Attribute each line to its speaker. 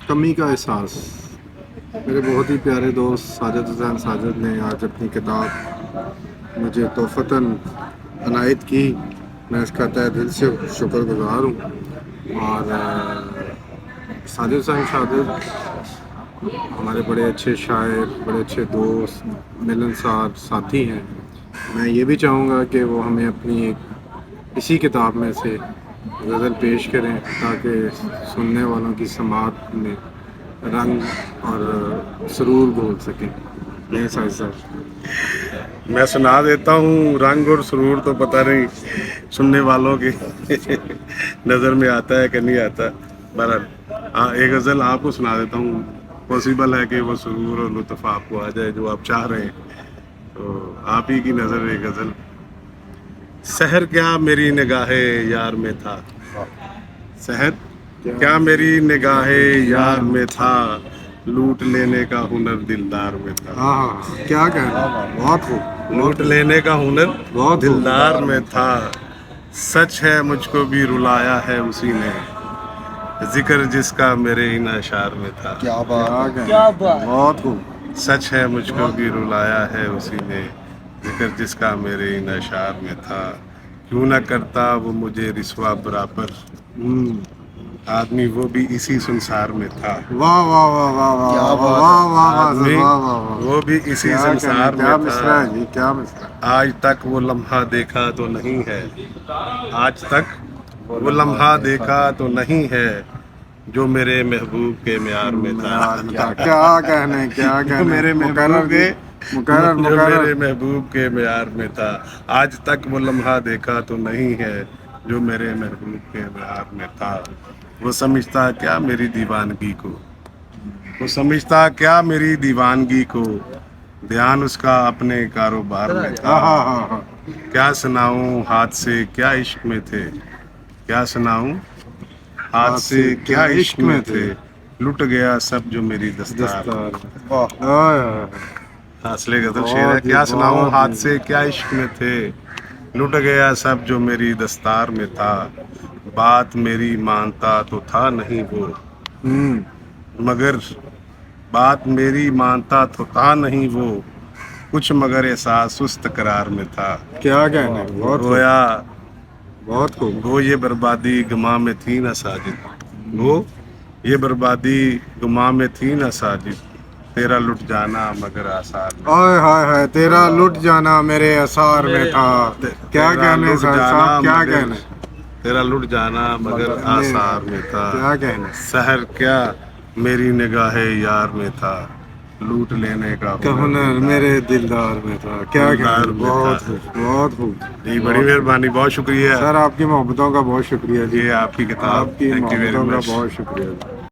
Speaker 1: کمی کا احساس. میرے بہت ہی پیارے دوست ساجد حسین ساجد نے آج اپنی کتاب مجھے تحفتاً عنایت کی. میں اس کا تہ دل سے شکر گزار ہوں. اور ساجد حسین ساجد ہمارے بڑے اچھے شاعر، بڑے اچھے دوست، ملنسار ساتھی ہیں. میں یہ بھی چاہوں گا کہ وہ ہمیں اپنی ایک اسی کتاب میں سے غزل پیش کریں تاکہ سننے والوں کی سماعت میں رنگ اور سرور گھول سکیں. نہیں ساجد صاحب؟
Speaker 2: میں سنا دیتا ہوں. رنگ اور سرور تو پتہ نہیں سننے والوں کی نظر میں آتا ہے کہ نہیں آتا. بہرحال ایک غزل آپ کو سنا دیتا ہوں. پاسبل ہے کہ وہ سرور اور لطف آپ کو آ جائے جو آپ چاہ رہے ہیں. تو آپ ہی کی نظر ایک غزل. سحر کیا میری نگاہ یار میں تھا، سحر کیا میری نگاہ یار میں تھا، لوٹ لینے کا ہنر دلدار میں تھا.
Speaker 1: ہاں کیا کہنا، بہت خوب.
Speaker 2: لوٹ لینے کا ہنر
Speaker 1: بہت
Speaker 2: دلدار میں تھا. سچ ہے مجھ کو بھی رلایا ہے اسی نے، ذکر جس کا میرے ان اشعار میں تھا.
Speaker 1: کیا بات ہے، بہت خوب.
Speaker 2: سچ ہے مجھ کو بھی رلایا ہے اسی نے، ذکر جس کا میرے ان اشعار میں تھا. کیوں نہ کرتا وہ مجھے رسوا برابر، آدمی وہ بھی اسی سنسار میں تھا.
Speaker 1: واہ واہ واہ واہ واہ واہ واہ واہ
Speaker 2: آدمی
Speaker 1: واہ واہ.
Speaker 2: وہ بھی اسی
Speaker 1: کیا
Speaker 2: سنسار
Speaker 1: کہنا،
Speaker 2: میں
Speaker 1: کیا
Speaker 2: تھا.
Speaker 1: مصرع ہے جی، کیا مصرع.
Speaker 2: آج تک وہ لمحہ دیکھا تو نہیں ہے، آج تک وہ لمحہ دیکھا تو نہیں ہے، جو میرے محبوب کے معیار میں تھا.
Speaker 1: کیا کہنے، کیا
Speaker 2: جو
Speaker 1: کہنے.
Speaker 2: میرے
Speaker 1: مقرر
Speaker 2: محبوب
Speaker 1: جی،
Speaker 2: کے
Speaker 1: مقرر
Speaker 2: جو
Speaker 1: مقرر.
Speaker 2: میرے محبوب کے معیار میں تھا. آج تک وہ لمحہ دیکھا تو نہیں ہے، جو میرے محبوب کے معیار میں تھا. وہ سمجھتا کیا میری دیوانگی کو، وہ سمجھتا کیا میری دیوانگی کو، دھیان اس کا اپنے کاروبار میں تھا. کیا سناؤں ہاتھ سے کیا عشق میں تھے، کیا سناؤں ہاتھ سے کیا عشق میں تھے، لٹ گیا سب جو میری دستار. اصل غزل شعر ہے. کیا سناؤں ہاتھ سے کیا عشق میں تھے، لٹ گیا سب جو میری دستار میں تھا. بات میری مانتا تو تھا نہیں وہ، مگر بات میری مانتا تو تھا نہیں وہ، کچھ مگر احساس سست قرار میں تھا.
Speaker 1: کیا کہنے، بہت خوب،
Speaker 2: گویا
Speaker 1: بہت خوب.
Speaker 2: گو یہ بربادی گماں میں تھی نہ ساجد، گو یہ بربادی گماں میں تھی نہ ساجد، تیرا لٹ جانا مگر آثار میں.
Speaker 1: ہائے ہائے ہائے، تیرا لٹ جانا میرے اثار میں تھا. کیا
Speaker 2: تیرا
Speaker 1: کہنے
Speaker 2: لٹ
Speaker 1: سر
Speaker 2: جانا
Speaker 1: صاحب، کیا
Speaker 2: مگر
Speaker 1: کہنے.
Speaker 2: تیرا لٹ جانا مگر آثار میں تھا.
Speaker 1: کیا کہنے.
Speaker 2: سحر کیا میری نگاہ یار میں تھا، لوٹ لینے کا
Speaker 1: ہنر میرے دلدار میں تھا. کیا
Speaker 2: دلدار
Speaker 1: کہنے،
Speaker 2: میں تھا.
Speaker 1: بہت خوب، بہت خوب.
Speaker 2: جی بڑی مہربانی، بہت شکریہ.
Speaker 1: سر آپ کی محبتوں کا بہت شکریہ جی.
Speaker 2: یہ آپ کی کتاب.
Speaker 1: آپ کی
Speaker 2: تھینک یو ویری
Speaker 1: محبتوں کا
Speaker 2: مچ.
Speaker 1: بہت شکریہ جی.